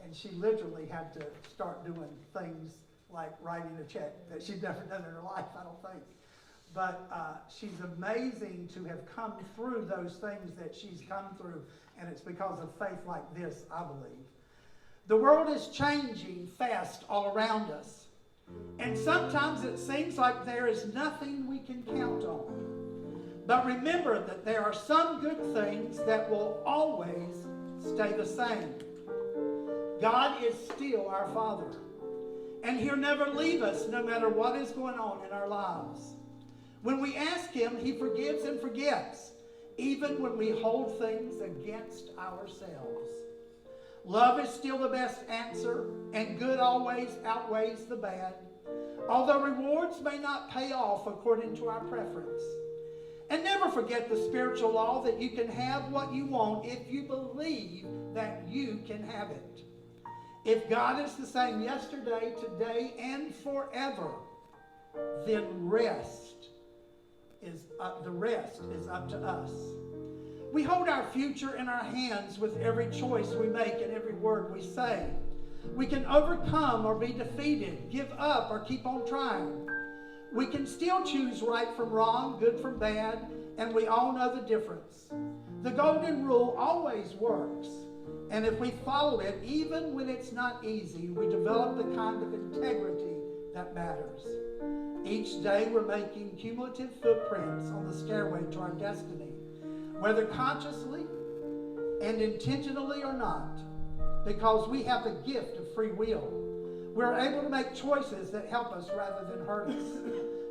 And she literally had to start doing things like writing a check that she'd never done in her life, I don't think. But she's amazing to have come through those things that she's come through, and it's because of faith like this, I believe. The world is changing fast all around us, and sometimes it seems like there is nothing we can count on. But remember that there are some good things that will always stay the same. God is still our Father, and He'll never leave us no matter what is going on in our lives. When we ask Him, He forgives and forgets, even when we hold things against ourselves. Love is still the best answer, and good always outweighs the bad, although rewards may not pay off according to our preference. And never forget the spiritual law that you can have what you want if you believe that you can have it. If God is the same yesterday, today, and forever, then the rest is up to us. We hold our future in our hands with every choice we make and every word we say. We can overcome or be defeated, give up or keep on trying. We can still choose right from wrong, good from bad, and we all know the difference. The golden rule always works. And if we follow it, even when it's not easy, we develop the kind of integrity that matters. Each day we're making cumulative footprints on the stairway to our destiny, whether consciously and intentionally or not, because we have the gift of free will. We're able to make choices that help us rather than hurt us.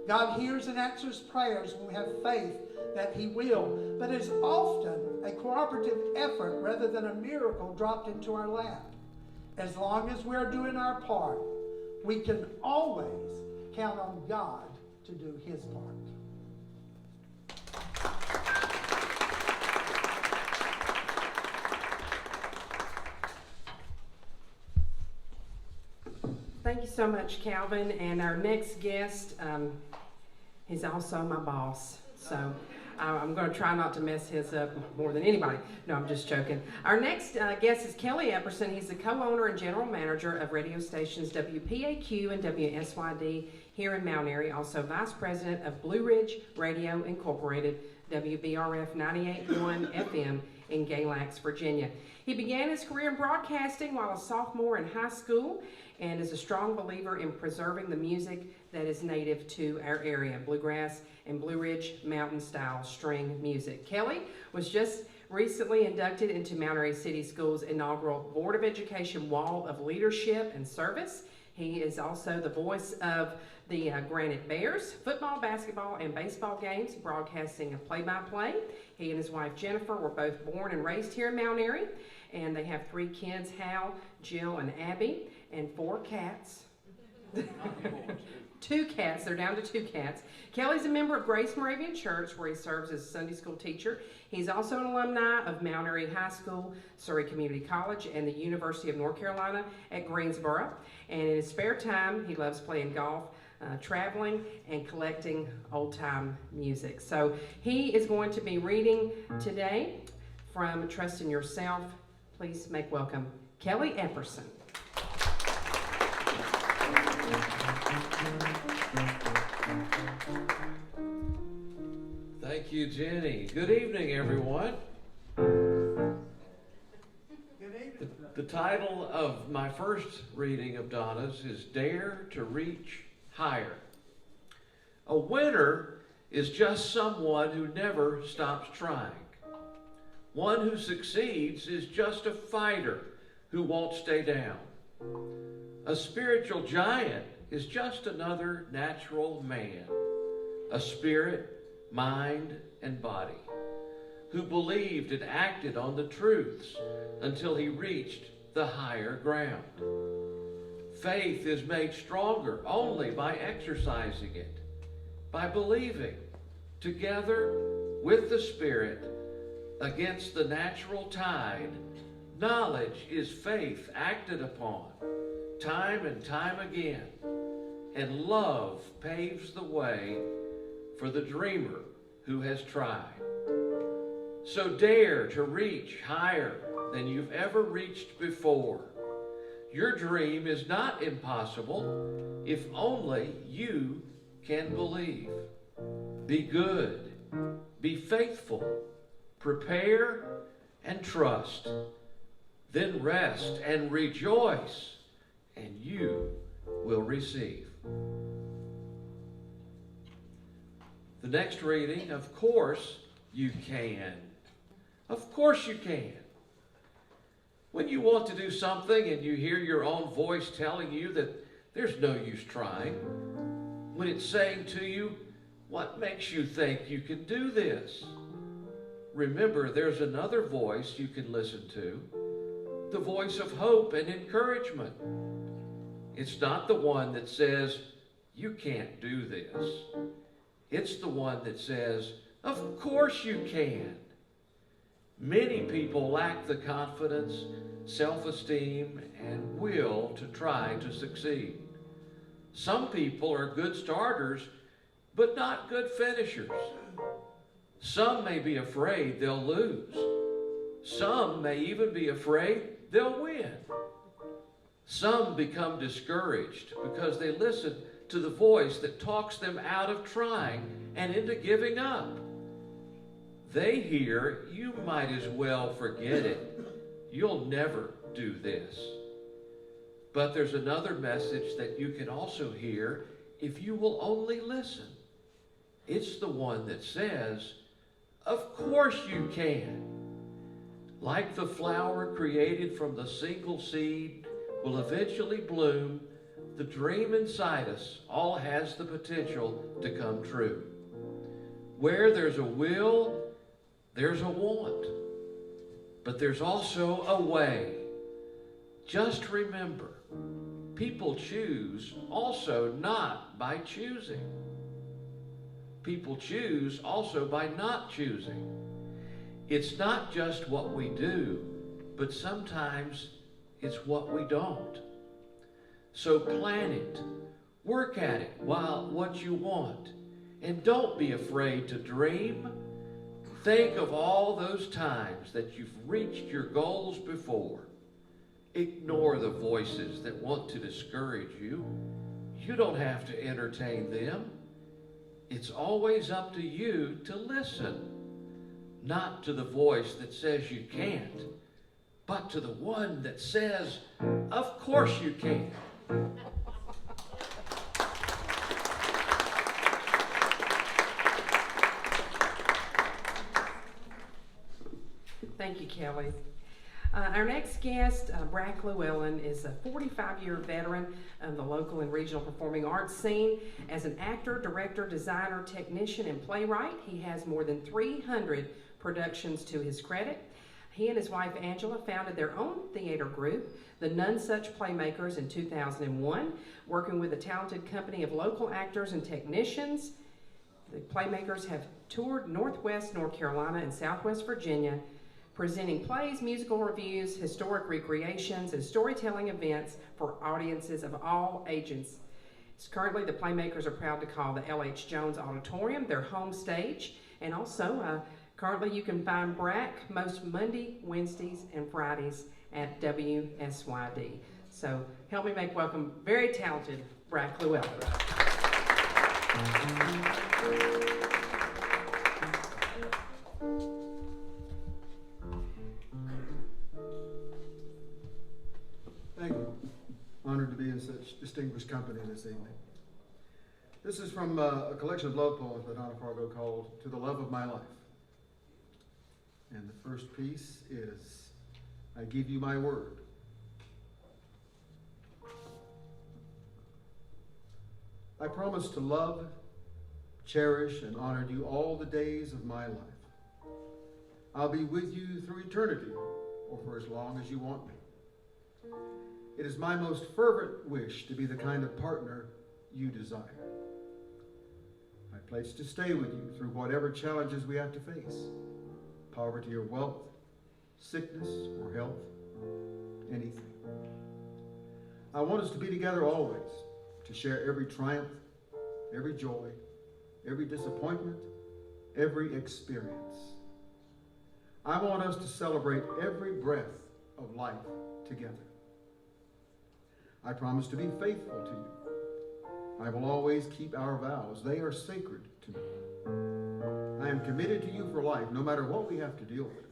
God hears and answers prayers when we have faith that He will, but it's often a cooperative effort rather than a miracle dropped into our lap. As long as we're doing our part, we can always count on God to do His part. Thank you so much, Calvin. And our next guest, he's also my boss. So I'm going to try not to mess his up more than anybody. No, I'm just joking. Our next guest is Kelly Epperson. He's the co-owner and general manager of radio stations WPAQ and WSYD here in Mount Airy. Also vice president of Blue Ridge Radio Incorporated, WBRF 98.1 FM in Galax, Virginia. He began his career in broadcasting while a sophomore in high school and is a strong believer in preserving the music that is native to our area, bluegrass and Blue Ridge mountain style string music. Kelly was just recently inducted into Mount Airy City Schools' inaugural Board of Education Wall of Leadership and Service. He is also the voice of the Granite Bears football, basketball, and baseball games, broadcasting a play-by-play. He and his wife Jennifer were both born and raised here in Mount Airy, and they have 3 kids, Hal, Jill, and Abby, and 4 cats. 2 cats, they're down to 2 cats. Kelly's a member of Grace Moravian Church, where he serves as a Sunday school teacher. He's also an alumni of Mount Airy High School, Surrey Community College, and the University of North Carolina at Greensboro. And in his spare time, he loves playing golf, traveling, and collecting old-time music. So he is going to be reading today from Trust in Yourself. Please make welcome Kelly Epperson. Thank you, Jenny. Good evening, everyone. Good evening. The title of my first reading of Donna's is Dare to Reach Higher. A winner is just someone who never stops trying. One who succeeds is just a fighter who won't stay down. A spiritual giant is just another natural man, a spirit, mind, and body, who believed and acted on the truths until he reached the higher ground. Faith is made stronger only by exercising it, by believing together with the Spirit against the natural tide. Knowledge is faith acted upon time and time again, and love paves the way for the dreamer who has tried. So dare to reach higher than you've ever reached before. Your dream is not impossible if only you can believe. Be good, be faithful, prepare and trust. Then rest and rejoice, and you will receive. The next reading, of course you can. Of course you can. When you want to do something and you hear your own voice telling you that there's no use trying, when it's saying to you, what makes you think you can do this? Remember, there's another voice you can listen to, the voice of hope and encouragement. It's not the one that says, you can't do this. It's the one that says, of course you can. Many people lack the confidence, self-esteem, and will to try to succeed. Some people are good starters, but not good finishers. Some may be afraid they'll lose. Some may even be afraid they'll win. Some become discouraged because they listen to the voice that talks them out of trying and into giving up. They hear, you might as well forget it. You'll never do this. But there's another message that you can also hear if you will only listen. It's the one that says, of course you can. Like the flower created from the single seed will eventually bloom, the dream inside us all has the potential to come true. Where there's a will, there's a want. But there's also a way. Just remember, people choose also not by choosing. People choose also by not choosing. It's not just what we do, but sometimes it's what we don't. So plan it, work at it while what you want, and don't be afraid to dream. Think of all those times that you've reached your goals before. Ignore the voices that want to discourage you. You don't have to entertain them. It's always up to you to listen, not to the voice that says you can't, but to the one that says, of course you can. Thank you, Kelly. Our next guest, Brack Llewellyn, is a 45-year veteran of the local and regional performing arts scene. As an actor, director, designer, technician, and playwright, he has more than 300 productions to his credit. He and his wife Angela founded their own theater group, the None Such Playmakers, in 2001, working with a talented company of local actors and technicians. The Playmakers have toured Northwest North Carolina and Southwest Virginia, presenting plays, musical reviews, historic recreations, and storytelling events for audiences of all ages. Currently, the Playmakers are proud to call the L.H. Jones Auditorium their home stage, and also currently you can find Brack most Monday, Wednesdays, and Fridays at WSYD. So help me make welcome very talented Brack Llewellyn. Thank you. Honored to be in such distinguished company this evening. This is from a collection of love poems that Donna Fargo called To the Love of My Life. And the first piece is, I give you my word. I promise to love, cherish, and honor you all the days of my life. I'll be with you through eternity, or for as long as you want me. It is my most fervent wish to be the kind of partner you desire. I pledge to stay with you through whatever challenges we have to face, poverty or wealth, sickness or health, anything. I want us to be together always, to share every triumph, every joy, every disappointment, every experience. I want us to celebrate every breath of life together. I promise to be faithful to you. I will always keep our vows. They are sacred to me. I am committed to you for life, no matter what we have to deal with.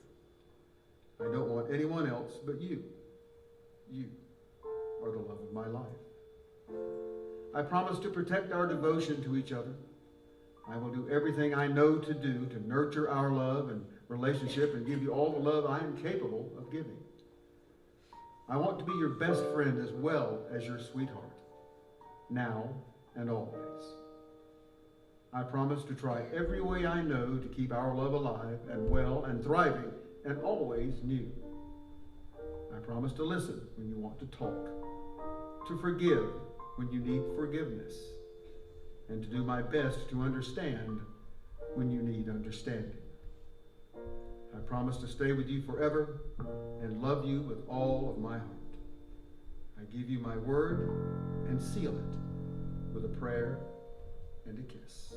I don't want anyone else but you. You are the love of my life. I promise to protect our devotion to each other. I will do everything I know to do to nurture our love and relationship and give you all the love I am capable of giving. I want to be your best friend as well as your sweetheart, now and always. I promise to try every way I know to keep our love alive and well and thriving and always new. I promise to listen when you want to talk, to forgive when you need forgiveness, and to do my best to understand when you need understanding. I promise to stay with you forever and love you with all of my heart. I give you my word and seal it with a prayer and a kiss.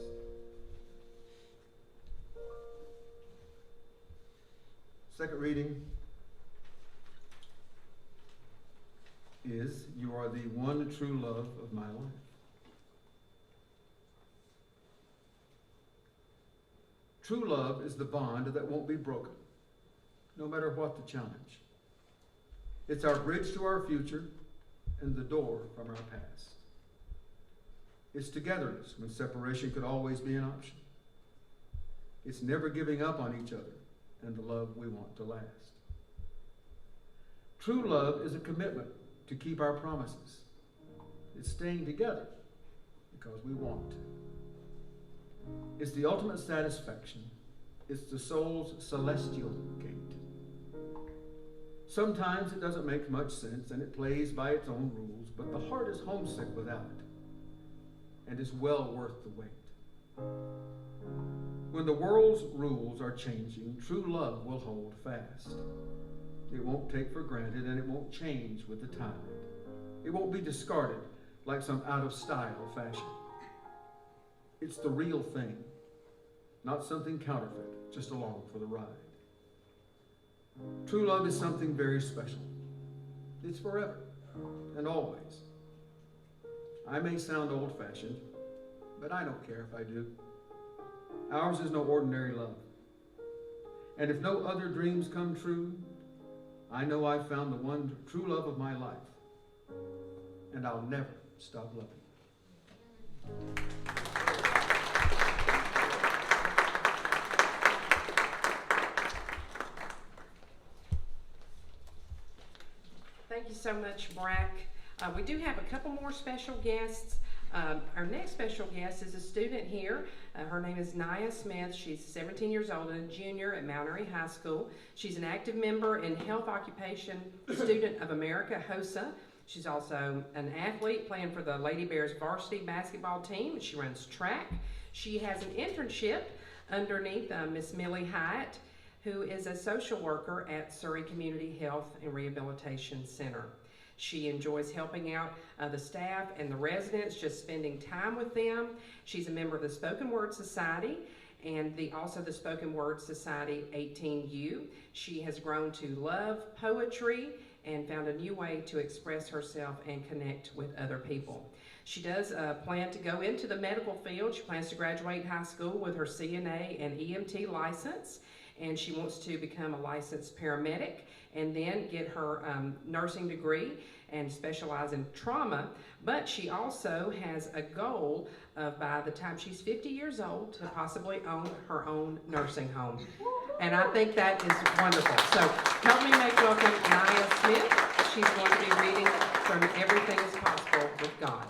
Second reading is, You are the one true love of my life. True love is the bond that won't be broken, no matter what the challenge. It's our bridge to our future and the door from our past. It's togetherness when separation could always be an option. It's never giving up on each other and the love we want to last. True love is a commitment to keep our promises. It's staying together because we want to. It's the ultimate satisfaction. It's the soul's celestial gate. Sometimes it doesn't make much sense and it plays by its own rules, but the heart is homesick without it, and it's well worth the wait. When the world's rules are changing, true love will hold fast. It won't take for granted and it won't change with the tide. It won't be discarded like some out-of-style fashion. It's the real thing, not something counterfeit, just along for the ride. True love is something very special. It's forever and always. I may sound old-fashioned, but I don't care if I do. Ours is no ordinary love. And if no other dreams come true, I know I've found the one true love of my life, and I'll never stop loving. so much, Brack. We do have a couple more special guests. Our next special guest is a student here. Her name is Emmy Smith. She's 17 years old and a junior at Mount Airy High School. She's an active member in Health Occupation Student of America, HOSA. She's also an athlete playing for the Lady Bears varsity basketball team. She runs track. She has an internship underneath Miss Millie Hiatt, who is a social worker at Surrey Community Health and Rehabilitation Center. She enjoys helping out the staff and the residents, just spending time with them. She's a member of the Spoken Word Society and also the Spoken Word Society 18U. She has grown to love poetry and found a new way to express herself and connect with other people. She does plan to go into the medical field. She plans to graduate high school with her CNA and EMT license, and she wants to become a licensed paramedic and then get her nursing degree and specialize in trauma. But she also has a goal of, by the time she's 50 years old, to possibly own her own nursing home. And I think that is wonderful. So help me make welcome Emmy Smith. She's going to be reading from Everything is Possible with God.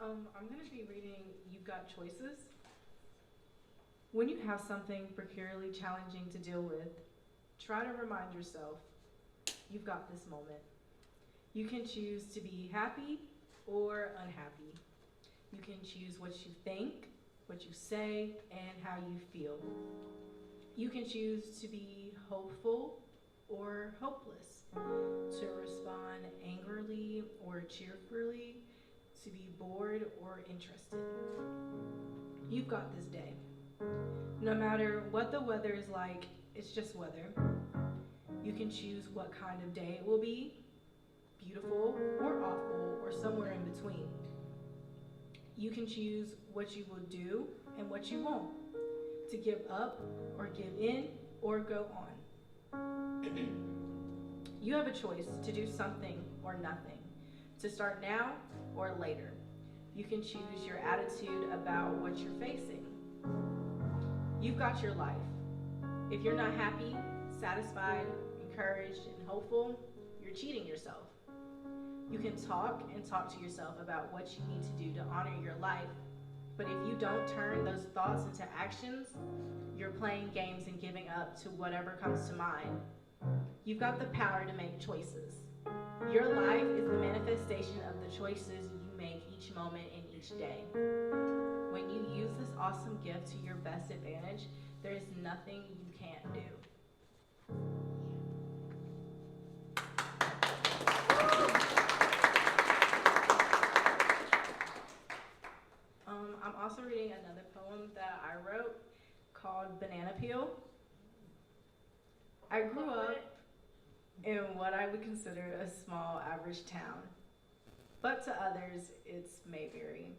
I'm going to be reading You've Got Choices. When you have something peculiarly challenging to deal with, try to remind yourself, you've got this moment. You can choose to be happy or unhappy. You can choose what you think, what you say, and how you feel. You can choose to be hopeful or hopeless, to respond angrily or cheerfully, to be bored or interested. You've got this day. No matter what the weather is like, it's just weather. You can choose what kind of day it will be, beautiful or awful or somewhere in between. You can choose what you will do and what you won't, to give up or give in or go on. You have a choice to do something or nothing, to start now or later. You can choose your attitude about what you're facing. You've got your life. If you're not happy, satisfied, encouraged, and hopeful, you're cheating yourself. You can talk to yourself about what you need to do to honor your life, but if you don't turn those thoughts into actions, you're playing games and giving up to whatever comes to mind. You've got the power to make choices. Your life is the manifestation of the choices you make each moment and each day. When you use this awesome gift to your best advantage, there is nothing you can't do. I'm also reading another poem that I wrote called Banana Peel. I grew up in what I would consider a small average town, but to others it's Mayberry.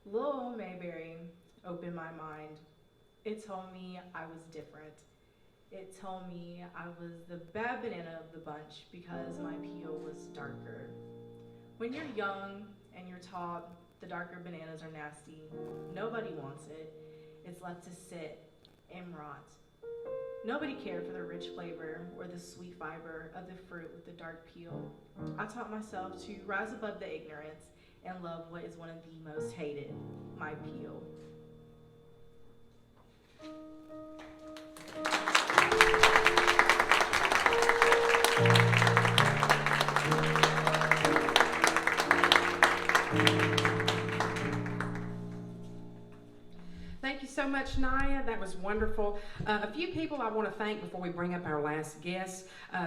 Little old Mayberry opened my mind. It told me I was different. It told me I was the bad banana of the bunch because my peel was darker. When you're young and you're taught the darker bananas are nasty, nobody wants it. It's left to sit and rot. Nobody cared for the rich flavor or the sweet fiber of the fruit with the dark peel. I taught myself to rise above the ignorance and love what is one of the most hated, my peel. Thank you so much, Naya. That was wonderful. A few people I want to thank before we bring up our last guest.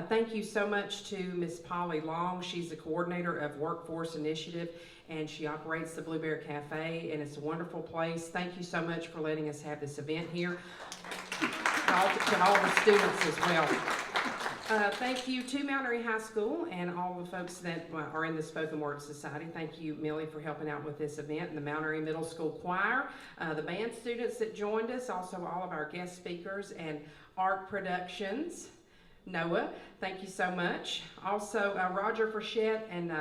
Thank you so much to Miss Polly Long. She's the coordinator of Workforce Initiative, and she operates the Blueberry Cafe, and it's a wonderful place. Thank you so much for letting us have this event here. To all the students as well. Thank you to Mount Airy High School and all the folks that are in the Spoken Word Society. Thank you, Millie, for helping out with this event, and the Mount Airy Middle School Choir, the band students that joined us, also all of our guest speakers, and ARK Productions. Noah, thank you so much. Also, Roger Frechette and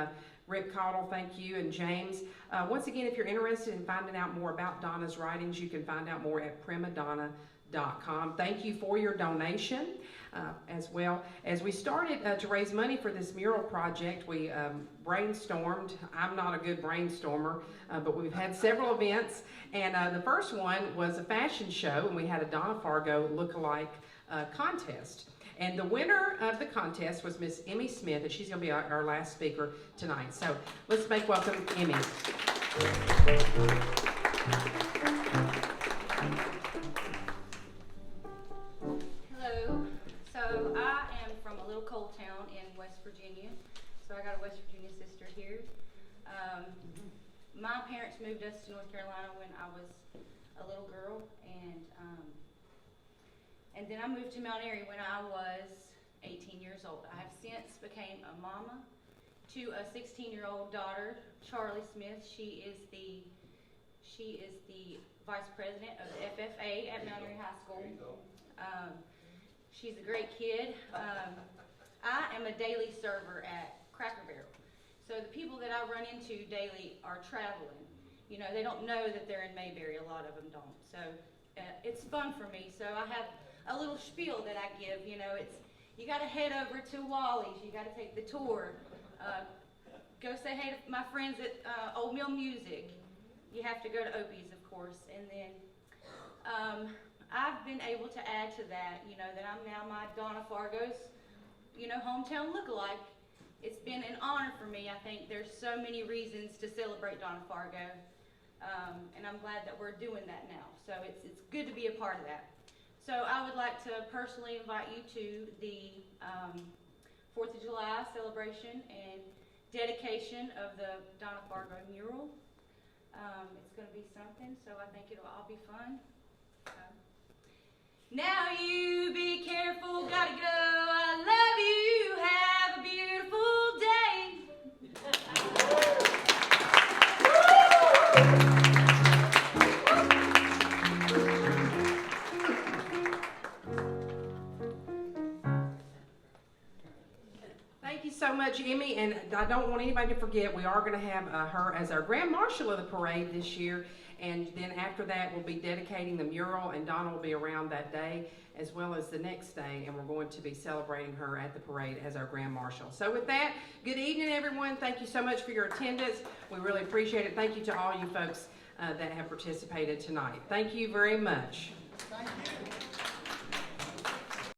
Rick Cottle, thank you, and James. Once again, if you're interested in finding out more about Donna's writings, you can find out more at primadonna.com. Thank you for your donation as well. As we started to raise money for this mural project, we brainstormed. I'm not a good brainstormer, but we've had several events, and the first one was a fashion show, and we had a Donna Fargo look-alike contest. And the winner of the contest was Miss Emmy Smith, and she's going to be our last speaker tonight. So let's make welcome Emmy. Hello. So I am from a little coal town in West Virginia. So I got a West Virginia sister here. My parents moved us to North Carolina when I was a little girl, and then I moved to Mount Airy when I was 18 years old. I have since became a mama to a 16-year-old daughter, Charlie Smith. She is the vice president of the FFA at Mount Airy High School. She's a great kid. I am a daily server at Cracker Barrel. So the people that I run into daily are traveling. You know, they don't know that they're in Mayberry. A lot of them don't. So it's fun for me. So I have a little spiel that I give. You know, it's you got to head over to Wally's. You got to take the tour. Go say hey to my friends at Old Mill Music. You have to go to Opie's, of course. And then I've been able to add to that, you know, that I'm now my Donna Fargo's, you know, hometown lookalike. It's been an honor for me. I think there's so many reasons to celebrate Donna Fargo, and I'm glad that we're doing that now. So it's good to be a part of that. So I would like to personally invite you to the 4th of July celebration and dedication of the Donna Fargo mural. It's going to be something, so I think it'll all be fun. Now you be careful, gotta go, I love you, have a beautiful day. Thank you so much, Emmy, and I don't want anybody to forget, we are going to have her as our Grand Marshal of the parade this year. And then after that, we'll be dedicating the mural, and Donna will be around that day as well as the next day, and we're going to be celebrating her at the parade as our Grand Marshal. So with that, good evening, everyone. Thank you so much for your attendance. We really appreciate it. Thank you to all you folks that have participated tonight. Thank you very much. Thank you.